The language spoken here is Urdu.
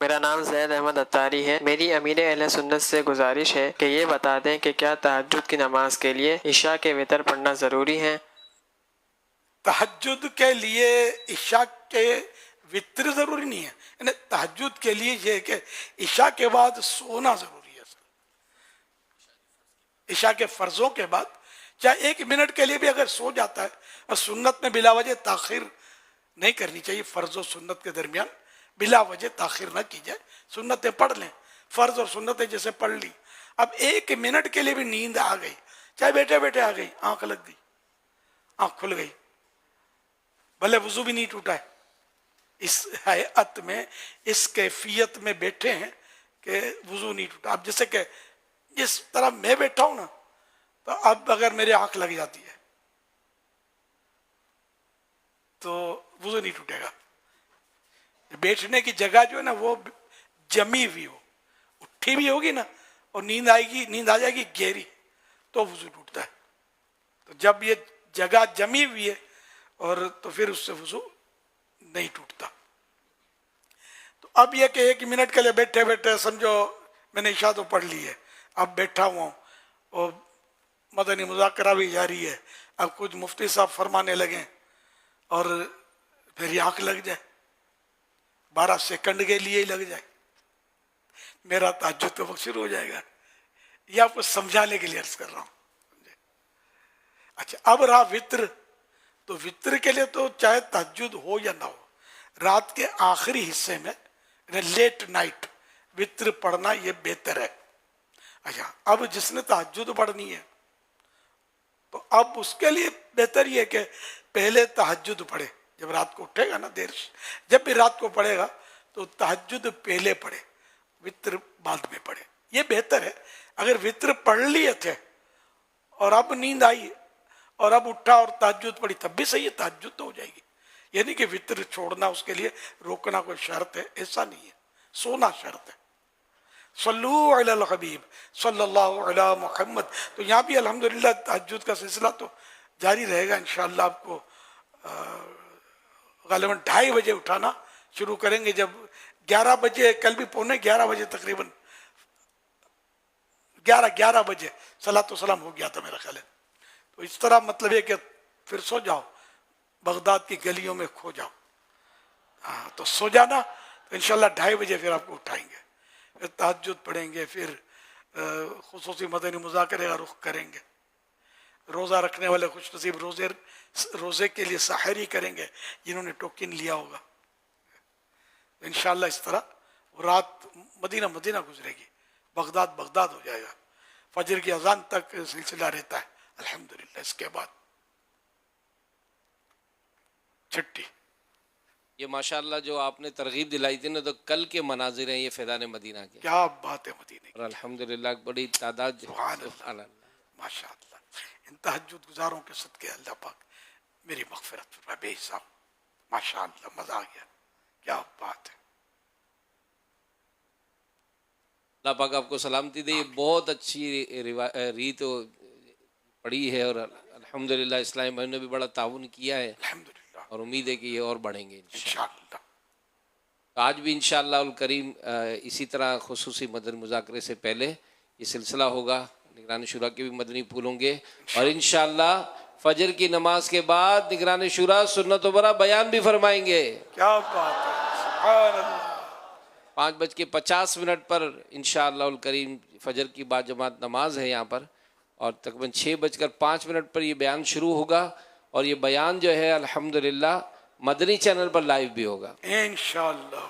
میرا نام زید احمد اتاری ہے۔ میری امیر اہل سنت سے گزارش ہے کہ یہ بتا دیں کہ کیا تہجد کی نماز کے لیے عشاء کے وتر پڑھنا ضروری ہے؟ تہجد کے لیے عشاء کے وتر ضروری نہیں ہے، یعنی تہجد کے لیے یہ ہے کہ عشاء کے بعد سونا ضروری ہے۔ عشاء کے فرضوں کے بعد چاہے 1 منٹ کے لیے بھی اگر سو جاتا ہے، اور سنت میں بلا وجہ تاخیر نہیں کرنی چاہیے، فرض اور سنت کے درمیان بلا وجہ تاخیر نہ کی جائے، سنتیں پڑھ لیں، فرض اور سنتیں جیسے پڑھ لی، اب 1 منٹ کے لیے بھی نیند آ گئی، چاہے بیٹھے بیٹھے آ گئی، آنکھ لگ گئی، آنکھ کھل گئی، بھلے وضو بھی نہیں ٹوٹا ہے، اس حیات میں اس کیفیت میں بیٹھے ہیں کہ وضو نہیں ٹوٹا۔ اب جیسے کہ جس طرح میں بیٹھا ہوں نا، تو اب اگر میری آنکھ لگ جاتی ہے تو وضو نہیں ٹوٹے گا۔ بیٹھنے کی جگہ جو ہے نا وہ جمی ہوئی ہو، اٹھی بھی ہوگی نا، اور نیند آ جائے گی گہری، تو وضو ٹوٹتا ہے۔ تو جب یہ جگہ جمی ہوئی ہے اور تو پھر اس سے وضو نہیں ٹوٹتا۔ تو اب یہ کہ 1 منٹ کے لیے بیٹھے بیٹھے سمجھو میں نے عشاء تو پڑھ لی ہے، اب بیٹھا ہوا ہوں اور مدنی مذاکرہ بھی جاری ہے، اب کچھ مفتی صاحب فرمانے لگیں اور پھر یہ آنکھ لگ جائے، 12 سیکنڈ کے لیے ہی لگ جائے، میرا تہجد کا وقت شروع ہو جائے گا۔ یہ آپ کو سمجھانے کے لیے عرض کر رہا ہوں۔ اچھا، اب رہا وطر، تو وطر کے لیے تو چاہے تہجد ہو یا نہ ہو، رات کے آخری حصے میں لیٹ نائٹ وطر پڑھنا یہ بہتر ہے۔ اچھا، اب جس نے تہجد پڑھنی ہے تو اب اس کے لیے بہتر یہ ہے کہ پہلے تہجد پڑھے، جب رات کو اٹھے گا نا دیر سے، جب بھی رات کو پڑھے گا تو تہجد پہلے پڑھے، وطر بعد میں پڑھے، یہ بہتر ہے۔ اگر وطر پڑھ لیے تھے اور اب نیند آئی اور اب اٹھا اور تہجد پڑھی تب بھی صحیح ہے، تہجد تو ہو جائے گی، یعنی کہ وطر چھوڑنا اس کے لیے روکنا کوئی شرط ہے، ایسا نہیں ہے، سونا شرط ہے۔ صلو علی الحبیب صلی اللہ علی محمد۔ تو یہاں بھی الحمدللہ تہجد کا سلسلہ تو جاری رہے گا انشاءاللہ۔ آپ کو غالباً 2:30 بجے اٹھانا شروع کریں گے، جب 11 بجے، کل بھی 11:15 بجے تقریباً 11 بجے صلاۃ والسلام ہو گیا تھا میرا خیال ہے۔ تو اس طرح مطلب ہے کہ پھر سو جاؤ، بغداد کی گلیوں میں کھو جاؤ، تو سو جانا، تو انشاءاللہ 2:30 بجے پھر آپ کو اٹھائیں گے، پھر تہجد پڑھیں گے، پھر خصوصی مدنی مذاکرے کا رخ کریں گے۔ روزہ رکھنے والے خوش نصیب روزے کے لیے سحری کریں گے جنہوں نے ٹوکن لیا ہوگا۔ انشاءاللہ اس طرح رات مدینہ گزرے گی، بغداد ہو جائے گا، فجر کی اذان تک سلسلہ رہتا ہے الحمدللہ۔ اس کے بعد چھٹی، یہ ماشاءاللہ جو آپ نے ترغیب دلائی تھی نا، تو کل کے مناظر ہیں یہ فیضان مدینہ کے، کیا بات ہے مدینہ کی، اور الحمدللہ بڑی تعداد، سبحان اللہ، ماشاء اللہ۔ ان تہجد گزاروں کے صدقے اللہ پاک میری مغفرت فرمائے بے حساب، ماشاء اللہ، مزہ آ گیا، کیا بات ہے۔ اللہ پاک آپ کو سلامتی دے۔ بہت اچھی ریت پڑی ہے، اور الحمدللہ اسلامی بھائیوں نے بھی بڑا تعاون کیا ہے، الحمدللہ، اور امید ہے کہ یہ اور بڑھیں گے انشاءاللہ۔ انشاءاللہ۔ آج بھی انشاءاللہ الکریم اسی طرح خصوصی مدنی مذاکرے سے پہلے یہ سلسلہ ہوگا، نگران شورا کے بھی مدنی پھول ہوں گے، اور انشاءاللہ فجر کی نماز کے بعد نگران شورا سنت و برا بیان بھی فرمائیں گے۔ کیا بات ہے، سبحان اللہ۔ 5:50 پر انشاءاللہ الکریم فجر کی بعد جماعت نماز ہے یہاں پر، اور تقریباً 6:05 پر یہ بیان شروع ہوگا، اور یہ بیان جو ہے الحمدللہ مدنی چینل پر لائیو بھی ہوگا انشاءاللہ۔